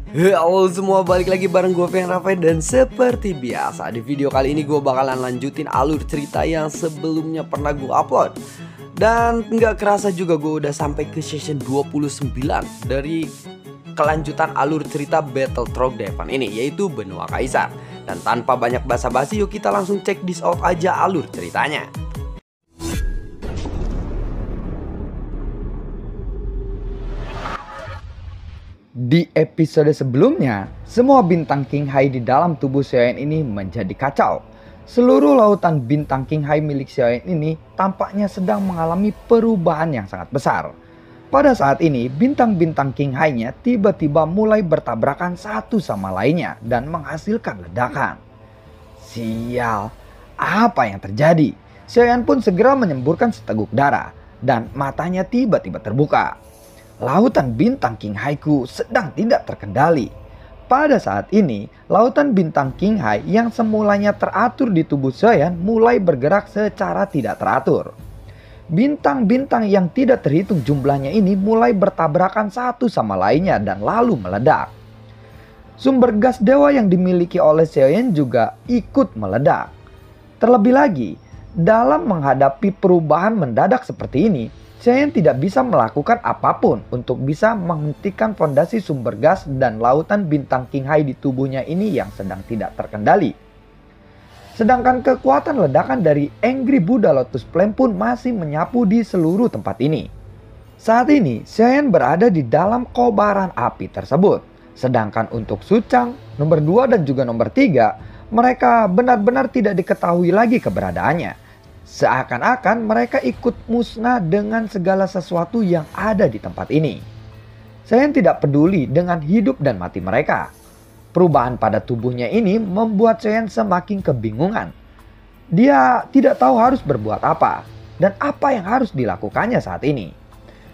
Halo semua, balik lagi bareng gue Fian Rafael. Dan seperti biasa di video kali ini gue bakalan lanjutin alur cerita yang sebelumnya pernah gue upload. Dan nggak kerasa juga gue udah sampai ke session 29 dari kelanjutan alur cerita Battle Trog Devan ini, yaitu Benua Kaisar. Dan tanpa banyak basa-basi, yuk kita langsung check this out aja alur ceritanya. Di episode sebelumnya, semua bintang King Hai di dalam tubuh Xiaoyan ini menjadi kacau. Seluruh lautan bintang King Hai milik Xiaoyan ini tampaknya sedang mengalami perubahan yang sangat besar. Pada saat ini, bintang-bintang King Hai-nya tiba-tiba mulai bertabrakan satu sama lainnya dan menghasilkan ledakan. Sial, apa yang terjadi? Xiaoyan pun segera menyemburkan seteguk darah dan matanya tiba-tiba terbuka. Lautan bintang King Hai-ku sedang tidak terkendali. Pada saat ini, lautan bintang King Hai yang semulanya teratur di tubuh Xiaoyan mulai bergerak secara tidak teratur. Bintang-bintang yang tidak terhitung jumlahnya ini mulai bertabrakan satu sama lainnya dan lalu meledak. Sumber gas dewa yang dimiliki oleh Xiaoyan juga ikut meledak. Terlebih lagi, dalam menghadapi perubahan mendadak seperti ini, Xiaoyan tidak bisa melakukan apapun untuk bisa menghentikan fondasi sumber gas dan lautan bintang King Hai di tubuhnya ini yang sedang tidak terkendali. Sedangkan kekuatan ledakan dari Angry Buddha Lotus Flame pun masih menyapu di seluruh tempat ini. Saat ini, Xiaoyan berada di dalam kobaran api tersebut. Sedangkan untuk Suchang, nomor 2 dan juga nomor 3, mereka benar-benar tidak diketahui lagi keberadaannya. Seakan-akan mereka ikut musnah dengan segala sesuatu yang ada di tempat ini. Xiaoyan tidak peduli dengan hidup dan mati mereka. Perubahan pada tubuhnya ini membuat Xiaoyan semakin kebingungan. Dia tidak tahu harus berbuat apa dan apa yang harus dilakukannya saat ini.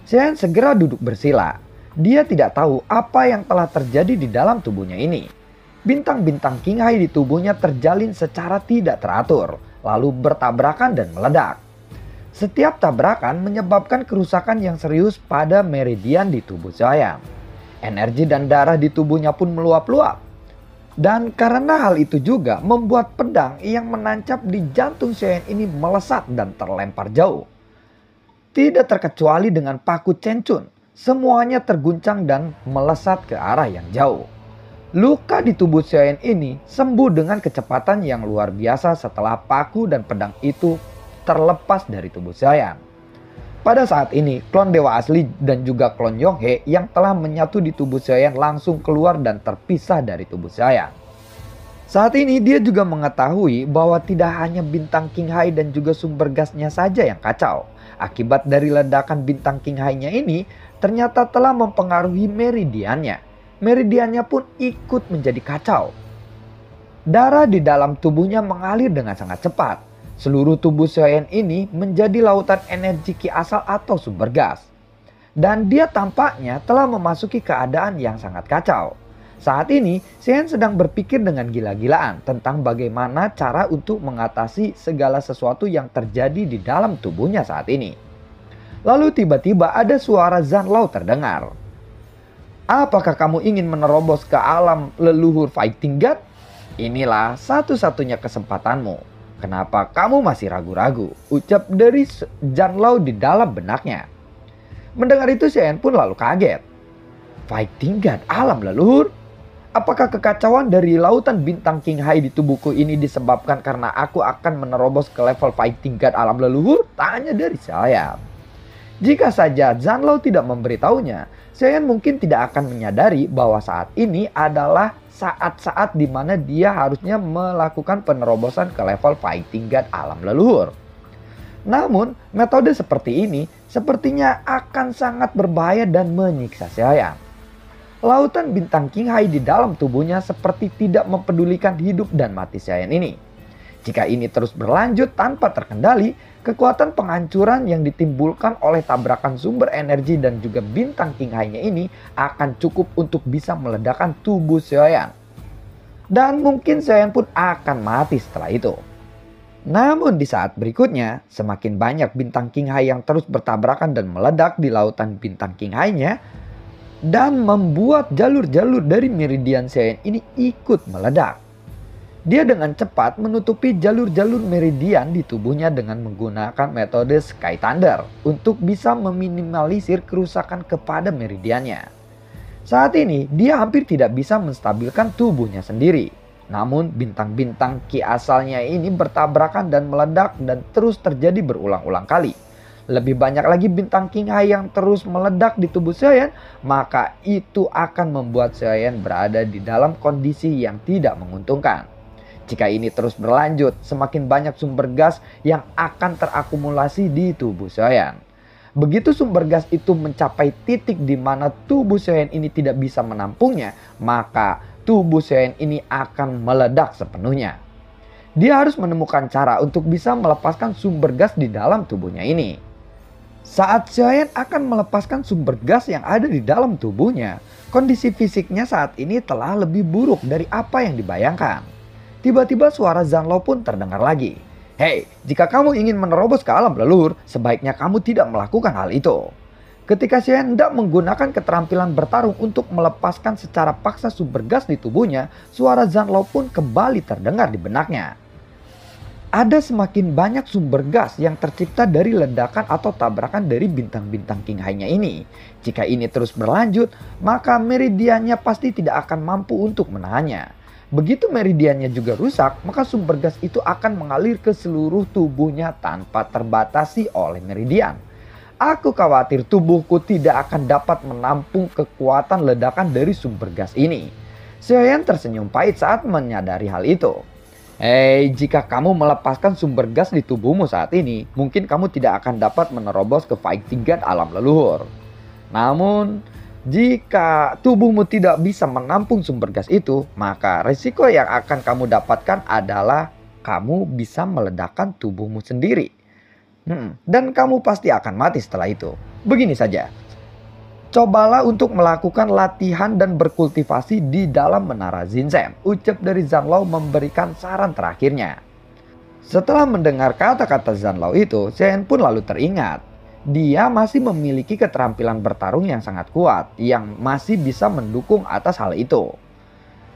Xiaoyan segera duduk bersila. Dia tidak tahu apa yang telah terjadi di dalam tubuhnya ini. Bintang-bintang King Hai di tubuhnya terjalin secara tidak teratur, lalu bertabrakan dan meledak. Setiap tabrakan menyebabkan kerusakan yang serius pada meridian di tubuh Xiaoyan. Energi dan darah di tubuhnya pun meluap-luap. Dan karena hal itu juga membuat pedang yang menancap di jantung Xiaoyan ini melesat dan terlempar jauh. Tidak terkecuali dengan paku Chen-chun, semuanya terguncang dan melesat ke arah yang jauh. Luka di tubuh Xiaoyan ini sembuh dengan kecepatan yang luar biasa setelah paku dan pedang itu terlepas dari tubuh Xiaoyan. Pada saat ini, klon dewa asli dan juga klon Yonghe yang telah menyatu di tubuh Xiaoyan langsung keluar dan terpisah dari tubuh Xiaoyan. Saat ini dia juga mengetahui bahwa tidak hanya bintang King Hai dan juga sumber gasnya saja yang kacau. Akibat dari ledakan bintang King Hai-nya ini ternyata telah mempengaruhi meridiannya. Meridiannya pun ikut menjadi kacau. Darah di dalam tubuhnya mengalir dengan sangat cepat. Seluruh tubuh Xiaoyan ini menjadi lautan energi ki asal atau sumber gas. Dan dia tampaknya telah memasuki keadaan yang sangat kacau. Saat ini, Xiaoyan sedang berpikir dengan gila-gilaan tentang bagaimana cara untuk mengatasi segala sesuatu yang terjadi di dalam tubuhnya saat ini. Lalu tiba-tiba ada suara Zanlao terdengar. Apakah kamu ingin menerobos ke alam leluhur Fighting God? Inilah satu-satunya kesempatanmu. Kenapa kamu masih ragu-ragu? Ucap dari Zanlao di dalam benaknya. Mendengar itu Xiaoyan pun lalu kaget. Fighting God alam leluhur? Apakah kekacauan dari lautan bintang King Hai di tubuhku ini disebabkan karena aku akan menerobos ke level Fighting God alam leluhur? Tanya dari Xiaoyan. Jika saja Zanlao tidak memberitahunya, Xiaoyan mungkin tidak akan menyadari bahwa saat ini adalah saat-saat di mana dia harusnya melakukan penerobosan ke level Fighting God alam leluhur. Namun, metode seperti ini sepertinya akan sangat berbahaya dan menyiksa Xiaoyan. Lautan bintang King Hai di dalam tubuhnya seperti tidak mempedulikan hidup dan mati Xiaoyan ini. Jika ini terus berlanjut tanpa terkendali, kekuatan penghancuran yang ditimbulkan oleh tabrakan sumber energi dan juga bintang King Hai-nya ini akan cukup untuk bisa meledakkan tubuh Xiaoyan. Dan mungkin Xiaoyan pun akan mati setelah itu. Namun di saat berikutnya, semakin banyak bintang King Hai yang terus bertabrakan dan meledak di lautan bintang King Hai-nya, dan membuat jalur-jalur dari meridian Sion ini ikut meledak. Dia dengan cepat menutupi jalur-jalur meridian di tubuhnya dengan menggunakan metode Sky Thunder untuk bisa meminimalisir kerusakan kepada meridiannya. Saat ini dia hampir tidak bisa menstabilkan tubuhnya sendiri. Namun bintang-bintang ki asalnya ini bertabrakan dan meledak dan terus terjadi berulang-ulang kali. Lebih banyak lagi bintang King Hai yang terus meledak di tubuh Sion, maka itu akan membuat Sion berada di dalam kondisi yang tidak menguntungkan. Jika ini terus berlanjut, semakin banyak sumber gas yang akan terakumulasi di tubuh Sion. Begitu sumber gas itu mencapai titik di mana tubuh Sion ini tidak bisa menampungnya, maka tubuh Sion ini akan meledak sepenuhnya. Dia harus menemukan cara untuk bisa melepaskan sumber gas di dalam tubuhnya ini. Saat Sion akan melepaskan sumber gas yang ada di dalam tubuhnya, kondisi fisiknya saat ini telah lebih buruk dari apa yang dibayangkan. Tiba-tiba suara Zanlo pun terdengar lagi. Hei, jika kamu ingin menerobos ke alam leluhur, sebaiknya kamu tidak melakukan hal itu. Ketika Sion hendak menggunakan keterampilan bertarung untuk melepaskan secara paksa sumber gas di tubuhnya, suara Zanlo pun kembali terdengar di benaknya. Ada semakin banyak sumber gas yang tercipta dari ledakan atau tabrakan dari bintang-bintang King Hai-nya ini. Jika ini terus berlanjut, maka meridiannya pasti tidak akan mampu untuk menahannya. Begitu meridiannya juga rusak, maka sumber gas itu akan mengalir ke seluruh tubuhnya tanpa terbatasi oleh meridian. Aku khawatir tubuhku tidak akan dapat menampung kekuatan ledakan dari sumber gas ini. Sion tersenyum pahit saat menyadari hal itu. Hei, jika kamu melepaskan sumber gas di tubuhmu saat ini, mungkin kamu tidak akan dapat menerobos ke Fighting God alam leluhur. Namun, jika tubuhmu tidak bisa menampung sumber gas itu, maka risiko yang akan kamu dapatkan adalah kamu bisa meledakkan tubuhmu sendiri. Dan kamu pasti akan mati setelah itu. Begini saja. Cobalah untuk melakukan latihan dan berkultivasi di dalam menara Zinzem. Ucap dari Zanlo memberikan saran terakhirnya. Setelah mendengar kata-kata Zanlo itu, Sion pun lalu teringat. Dia masih memiliki keterampilan bertarung yang sangat kuat, yang masih bisa mendukung atas hal itu.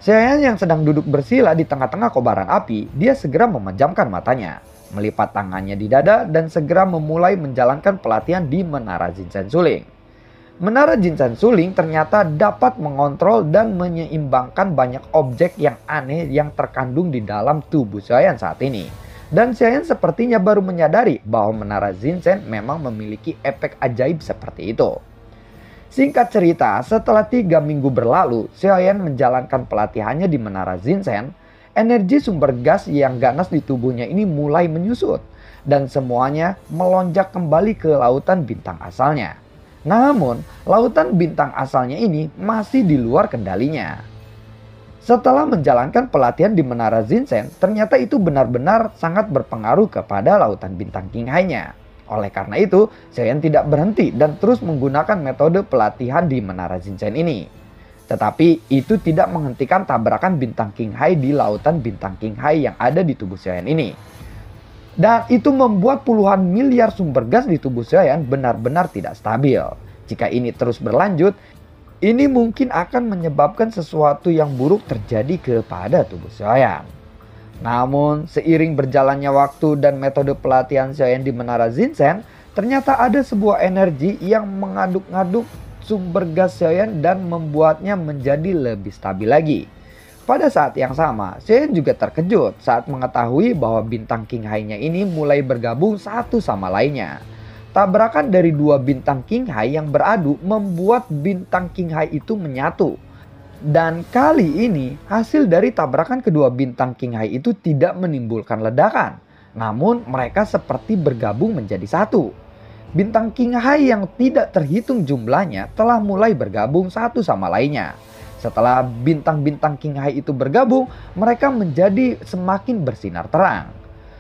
Sion yang sedang duduk bersila di tengah-tengah kobaran api, dia segera memejamkan matanya, melipat tangannya di dada dan segera memulai menjalankan pelatihan di Menara Jinsen Suling. Menara Jinsen Suling ternyata dapat mengontrol dan menyeimbangkan banyak objek yang aneh yang terkandung di dalam tubuh Sion saat ini. Dan Sion sepertinya baru menyadari bahwa Menara Zinsen memang memiliki efek ajaib seperti itu. Singkat cerita, setelah 3 minggu berlalu, Sion menjalankan pelatihannya di Menara Zinsen, energi sumber gas yang ganas di tubuhnya ini mulai menyusut. Dan semuanya melonjak kembali ke lautan bintang asalnya. Namun, lautan bintang asalnya ini masih di luar kendalinya. Setelah menjalankan pelatihan di Menara Zinsen, ternyata itu benar-benar sangat berpengaruh kepada lautan bintang King Hai-nya. Oleh karena itu, Sion tidak berhenti dan terus menggunakan metode pelatihan di Menara Zinsen ini. Tetapi itu tidak menghentikan tabrakan bintang King Hai di lautan bintang King Hai yang ada di tubuh Sion ini. Dan itu membuat puluhan miliar sumber gas di tubuh Sion benar-benar tidak stabil. Jika ini terus berlanjut, ini mungkin akan menyebabkan sesuatu yang buruk terjadi kepada tubuh Sion. Namun, seiring berjalannya waktu dan metode pelatihan Sion di Menara Zinsen, ternyata ada sebuah energi yang mengaduk-ngaduk sumber gas Sion dan membuatnya menjadi lebih stabil lagi. Pada saat yang sama, Sion juga terkejut saat mengetahui bahwa bintang King Hai-nya ini mulai bergabung satu sama lainnya. Tabrakan dari 2 bintang King Hai yang beradu membuat bintang King Hai itu menyatu. Dan kali ini hasil dari tabrakan kedua bintang King Hai itu tidak menimbulkan ledakan. Namun mereka seperti bergabung menjadi satu. Bintang King Hai yang tidak terhitung jumlahnya telah mulai bergabung satu sama lainnya. Setelah bintang-bintang King Hai itu bergabung, mereka menjadi semakin bersinar terang.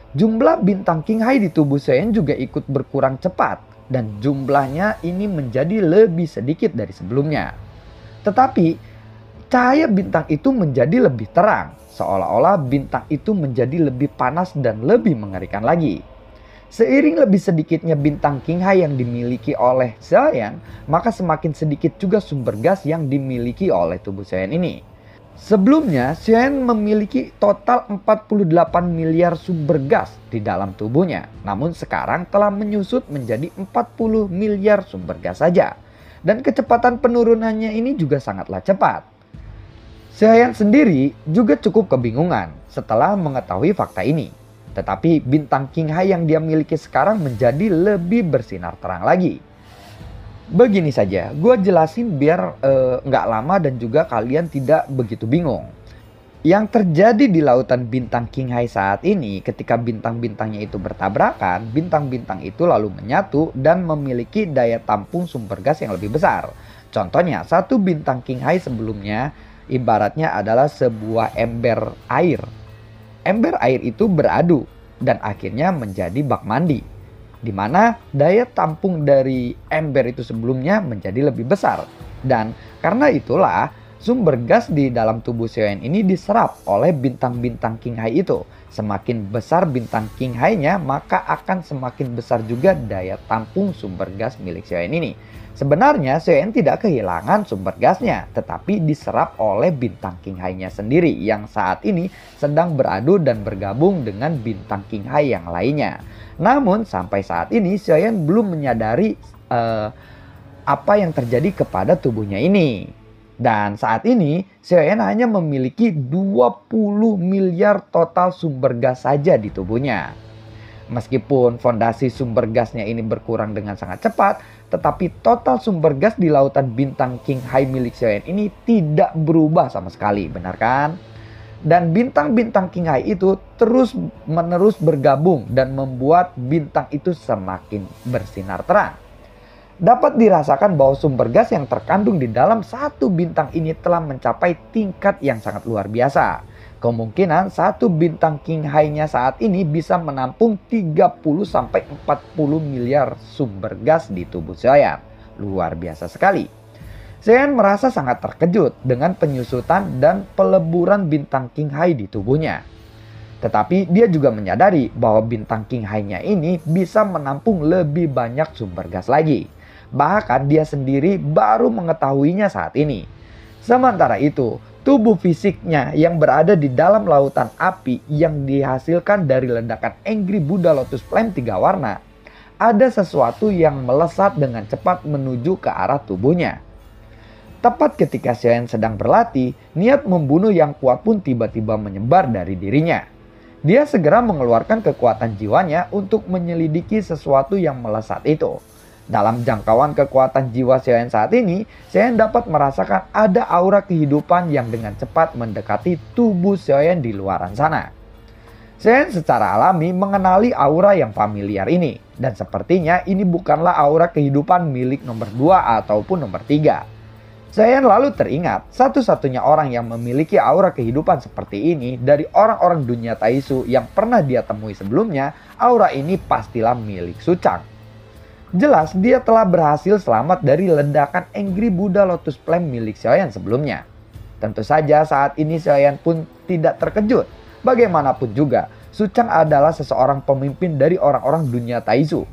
Jumlah bintang King Hai di tubuh Sion juga ikut berkurang cepat dan jumlahnya ini menjadi lebih sedikit dari sebelumnya. Tetapi cahaya bintang itu menjadi lebih terang, seolah-olah bintang itu menjadi lebih panas dan lebih mengerikan lagi. Seiring lebih sedikitnya bintang King Hai yang dimiliki oleh Xiaoyan, maka semakin sedikit juga sumber gas yang dimiliki oleh tubuh Xiaoyan ini. Sebelumnya, Xiaoyan memiliki total 48 miliar sumber gas di dalam tubuhnya. Namun sekarang telah menyusut menjadi 40 miliar sumber gas saja. Dan kecepatan penurunannya ini juga sangatlah cepat. Xiaoyan sendiri juga cukup kebingungan setelah mengetahui fakta ini. Tetapi bintang King Hai yang dia miliki sekarang menjadi lebih bersinar terang lagi. Begini saja, gue jelasin biar nggak lama dan juga kalian tidak begitu bingung. Yang terjadi di lautan bintang King Hai saat ini ketika bintang-bintangnya itu bertabrakan, bintang-bintang itu lalu menyatu dan memiliki daya tampung sumber gas yang lebih besar. Contohnya, satu bintang King Hai sebelumnya ibaratnya adalah sebuah ember air. Ember air itu beradu dan akhirnya menjadi bak mandi, di mana daya tampung dari ember itu sebelumnya menjadi lebih besar. Dan karena itulah sumber gas di dalam tubuh Xiaoyan ini diserap oleh bintang-bintang King Hai itu. Semakin besar bintang King Hai-nya, maka akan semakin besar juga daya tampung sumber gas milik Xiaoyan ini. Sebenarnya Xiaoyan tidak kehilangan sumber gasnya, tetapi diserap oleh bintang King Hai-nya sendiri yang saat ini sedang beradu dan bergabung dengan bintang King Hai yang lainnya. Namun sampai saat ini Xiaoyan belum menyadari apa yang terjadi kepada tubuhnya ini. Dan saat ini Xiaoyan hanya memiliki 20 miliar total sumber gas saja di tubuhnya. Meskipun fondasi sumber gasnya ini berkurang dengan sangat cepat, tetapi total sumber gas di lautan bintang King Hai milik Xiaoyan ini tidak berubah sama sekali, benar kan? Dan bintang-bintang King Hai itu terus menerus bergabung dan membuat bintang itu semakin bersinar terang. Dapat dirasakan bahwa sumber gas yang terkandung di dalam satu bintang ini telah mencapai tingkat yang sangat luar biasa. Kemungkinan satu bintang King Hai-nya saat ini bisa menampung 30-40 miliar sumber gas di tubuh Xiaoyan. Luar biasa sekali. Xiaoyan merasa sangat terkejut dengan penyusutan dan peleburan bintang King Hai di tubuhnya. Tetapi dia juga menyadari bahwa bintang King Hai-nya ini bisa menampung lebih banyak sumber gas lagi. Bahkan dia sendiri baru mengetahuinya saat ini. Sementara itu, tubuh fisiknya yang berada di dalam lautan api yang dihasilkan dari ledakan Angry Buddha Lotus Flame 3 warna, ada sesuatu yang melesat dengan cepat menuju ke arah tubuhnya. Tepat ketika Xiaoyan sedang berlatih, niat membunuh yang kuat pun tiba-tiba menyebar dari dirinya. Dia segera mengeluarkan kekuatan jiwanya untuk menyelidiki sesuatu yang melesat itu. Dalam jangkauan kekuatan jiwa Xiaoyan saat ini, Xiaoyan dapat merasakan ada aura kehidupan yang dengan cepat mendekati tubuh Xiaoyan di luaran sana. Xiaoyan secara alami mengenali aura yang familiar ini, dan sepertinya ini bukanlah aura kehidupan milik nomor 2 ataupun nomor 3. Xiaoyan lalu teringat satu-satunya orang yang memiliki aura kehidupan seperti ini dari orang-orang dunia Taisu yang pernah dia temui sebelumnya, aura ini pastilah milik Su Chang. Jelas dia telah berhasil selamat dari ledakan Angry Buddha Lotus Flame milik Xiaoyan sebelumnya. Tentu saja saat ini Xiaoyan pun tidak terkejut. Bagaimanapun juga, Su Chang adalah seseorang pemimpin dari orang-orang dunia Taisu.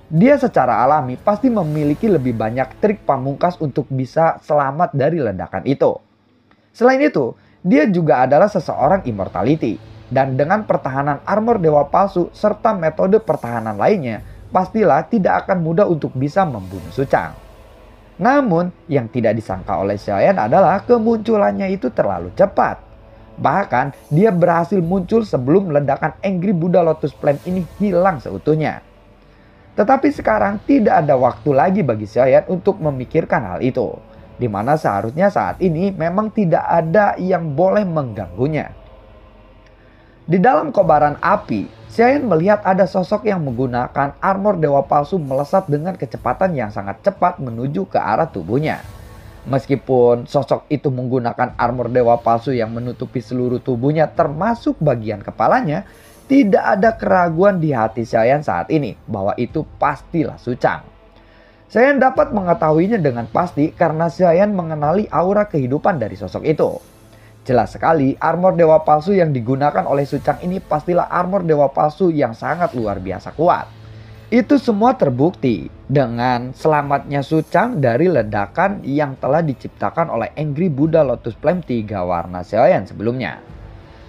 Dia secara alami pasti memiliki lebih banyak trik pamungkas untuk bisa selamat dari ledakan itu. Selain itu, dia juga adalah seseorang immortality. Dan dengan pertahanan armor dewa palsu serta metode pertahanan lainnya, pastilah tidak akan mudah untuk bisa membunuh Su Chang. Namun, yang tidak disangka oleh Xiaoyan adalah kemunculannya itu terlalu cepat. Bahkan, dia berhasil muncul sebelum ledakan Angry Buddha Lotus Flame ini hilang seutuhnya. Tetapi sekarang tidak ada waktu lagi bagi Xiaoyan untuk memikirkan hal itu, di mana seharusnya saat ini memang tidak ada yang boleh mengganggunya. Di dalam kobaran api, Xiaoyan melihat ada sosok yang menggunakan armor dewa palsu melesat dengan kecepatan yang sangat cepat menuju ke arah tubuhnya. Meskipun sosok itu menggunakan armor dewa palsu yang menutupi seluruh tubuhnya termasuk bagian kepalanya, tidak ada keraguan di hati Xiaoyan saat ini bahwa itu pastilah Su Chang. Xiaoyan dapat mengetahuinya dengan pasti karena Xiaoyan mengenali aura kehidupan dari sosok itu. Jelas sekali armor dewa palsu yang digunakan oleh Suchang ini pastilah armor dewa palsu yang sangat luar biasa kuat. Itu semua terbukti dengan selamatnya Suchang dari ledakan yang telah diciptakan oleh Angry Buddha Lotus Flame 3 warna Xiaoyan sebelumnya.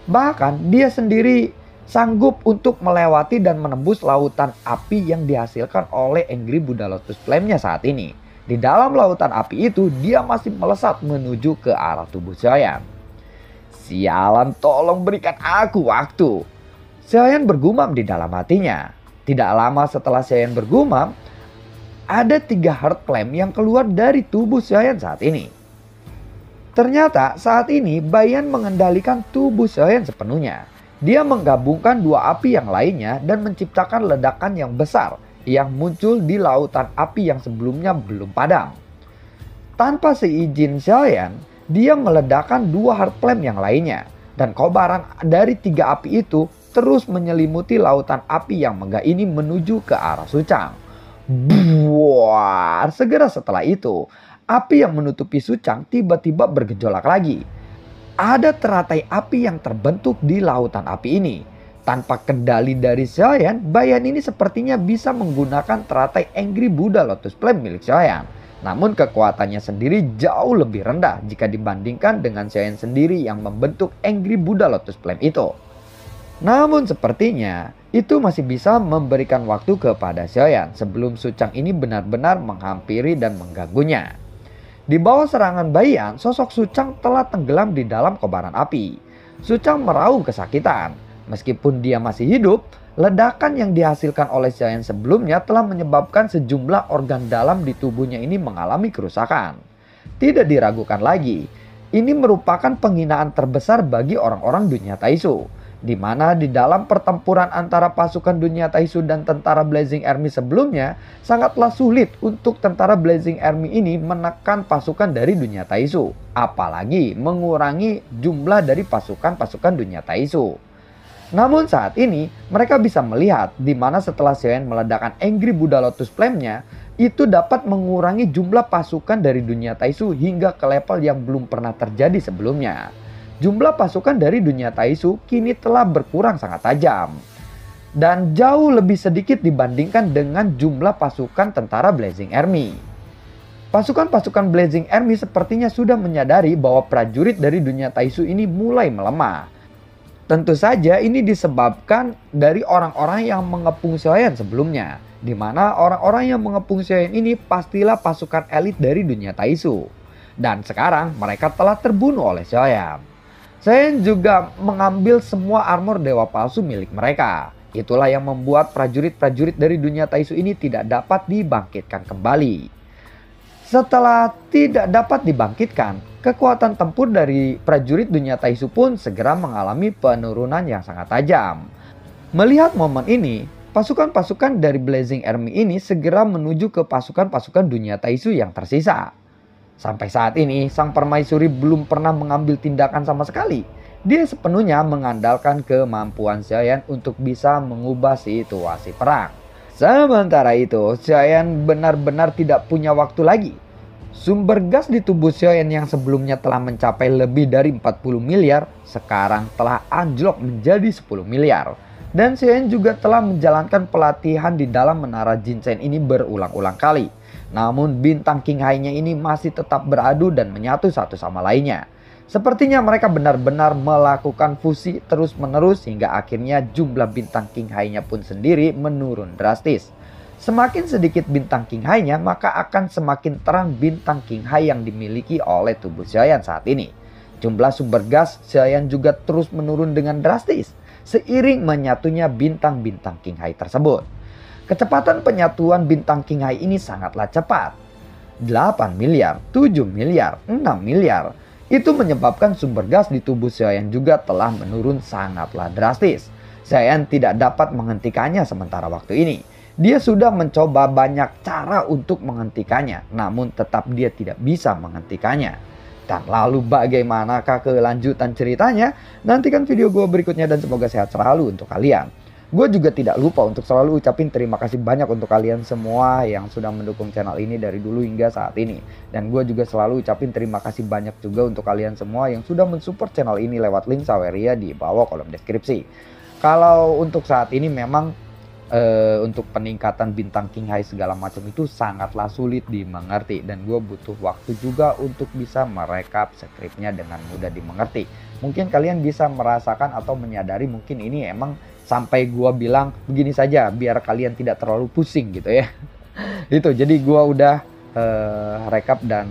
Bahkan dia sendiri sanggup untuk melewati dan menembus lautan api yang dihasilkan oleh Angry Buddha Lotus Flame-nya saat ini. Di dalam lautan api itu dia masih melesat menuju ke arah tubuh Xiaoyan. Sialan, tolong berikan aku waktu. Xiaoyan bergumam di dalam hatinya. Tidak lama setelah Xiaoyan bergumam, ada 3 heart flame yang keluar dari tubuh Xiaoyan saat ini. Ternyata saat ini Bayan mengendalikan tubuh Xiaoyan sepenuhnya. Dia menggabungkan 2 api yang lainnya dan menciptakan ledakan yang besar yang muncul di lautan api yang sebelumnya belum padam. Tanpa seizin Xiaoyan, dia meledakkan 2 heart flame yang lainnya. Dan kobaran dari 3 api itu terus menyelimuti lautan api yang megah ini menuju ke arah Suchang. Buar, segera setelah itu, api yang menutupi Suchang tiba-tiba bergejolak lagi. Ada teratai api yang terbentuk di lautan api ini. Tanpa kendali dari Xiaoyan, Bayan ini sepertinya bisa menggunakan teratai Angry Buddha Lotus Flame milik Xiaoyan. Namun kekuatannya sendiri jauh lebih rendah jika dibandingkan dengan Xiaoyan sendiri yang membentuk Angry Buddha Lotus Flame itu. Namun sepertinya itu masih bisa memberikan waktu kepada Xiaoyan sebelum Suchang ini benar-benar menghampiri dan mengganggunya. Di bawah serangan Bayan, sosok Suchang telah tenggelam di dalam kobaran api. Suchang meraung kesakitan. Meskipun dia masih hidup, ledakan yang dihasilkan oleh Xiaoyan sebelumnya telah menyebabkan sejumlah organ dalam di tubuhnya ini mengalami kerusakan. Tidak diragukan lagi, ini merupakan penghinaan terbesar bagi orang-orang dunia Taisu. Di mana di dalam pertempuran antara pasukan dunia Taisu dan tentara Blazing Army sebelumnya, sangatlah sulit untuk tentara Blazing Army ini menekan pasukan dari dunia Taisu. Apalagi mengurangi jumlah dari pasukan-pasukan dunia Taisu. Namun saat ini mereka bisa melihat di mana setelah Xiaoyan meledakkan Angry Buddha Lotus Flame-nya, itu dapat mengurangi jumlah pasukan dari dunia Taisu hingga ke level yang belum pernah terjadi sebelumnya. Jumlah pasukan dari dunia Taisu kini telah berkurang sangat tajam. Dan jauh lebih sedikit dibandingkan dengan jumlah pasukan tentara Blazing Army. Pasukan-pasukan Blazing Army sepertinya sudah menyadari bahwa prajurit dari dunia Taisu ini mulai melemah. Tentu saja ini disebabkan dari orang-orang yang mengepung Xiaoyan sebelumnya. Di mana orang-orang yang mengepung Xiaoyan ini pastilah pasukan elit dari dunia Taisu. Dan sekarang mereka telah terbunuh oleh Xiaoyan. Xiaoyan juga mengambil semua armor dewa palsu milik mereka. Itulah yang membuat prajurit-prajurit dari dunia Taisu ini tidak dapat dibangkitkan kembali. Setelah tidak dapat dibangkitkan, kekuatan tempur dari prajurit dunia Taisu pun segera mengalami penurunan yang sangat tajam. Melihat momen ini, pasukan-pasukan dari Blazing Army ini segera menuju ke pasukan-pasukan dunia Taisu yang tersisa. Sampai saat ini, Sang Permaisuri belum pernah mengambil tindakan sama sekali. Dia sepenuhnya mengandalkan kemampuan Xiaoyan untuk bisa mengubah situasi perang. Sementara itu, Xiaoyan benar-benar tidak punya waktu lagi. Sumber gas di tubuh Xiaoyan yang sebelumnya telah mencapai lebih dari 40 miliar, sekarang telah anjlok menjadi 10 miliar. Dan Xiaoyan juga telah menjalankan pelatihan di dalam menara Jinsen ini berulang-ulang kali. Namun bintang King Hai-nya ini masih tetap beradu dan menyatu satu sama lainnya. Sepertinya mereka benar-benar melakukan fusi terus-menerus hingga akhirnya jumlah bintang King Hai-nya pun sendiri menurun drastis. Semakin sedikit bintang King Hai-nya, maka akan semakin terang bintang King Hai yang dimiliki oleh tubuh Xiaoyan saat ini. Jumlah sumber gas Xiaoyan juga terus menurun dengan drastis seiring menyatunya bintang-bintang King Hai tersebut. Kecepatan penyatuan bintang King Hai ini sangatlah cepat. 8 miliar, 7 miliar, 6 miliar. Itu menyebabkan sumber gas di tubuh Xiaoyan juga telah menurun sangatlah drastis. Xiaoyan tidak dapat menghentikannya sementara waktu ini. Dia sudah mencoba banyak cara untuk menghentikannya, namun tetap dia tidak bisa menghentikannya. Dan lalu bagaimanakah kelanjutan ceritanya? Nantikan video gue berikutnya dan semoga sehat selalu untuk kalian. Gue juga tidak lupa untuk selalu ucapin terima kasih banyak untuk kalian semua yang sudah mendukung channel ini dari dulu hingga saat ini. Dan gue juga selalu ucapin terima kasih banyak juga untuk kalian semua yang sudah mensupport channel ini lewat link Saweria di bawah kolom deskripsi. Kalau untuk saat ini memang untuk peningkatan bintang King High segala macam itu sangatlah sulit dimengerti, dan gue butuh waktu juga untuk bisa merekap skripnya dengan mudah dimengerti. Mungkin kalian bisa merasakan atau menyadari mungkin ini emang sampai gue bilang begini saja biar kalian tidak terlalu pusing gitu ya. Itu jadi gue udah rekap dan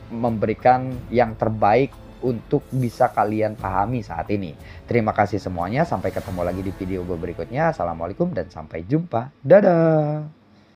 memberikan yang terbaik untuk bisa kalian pahami saat ini. Terima kasih semuanya, sampai ketemu lagi di video gue berikutnya. Assalamualaikum dan sampai jumpa. Dadah.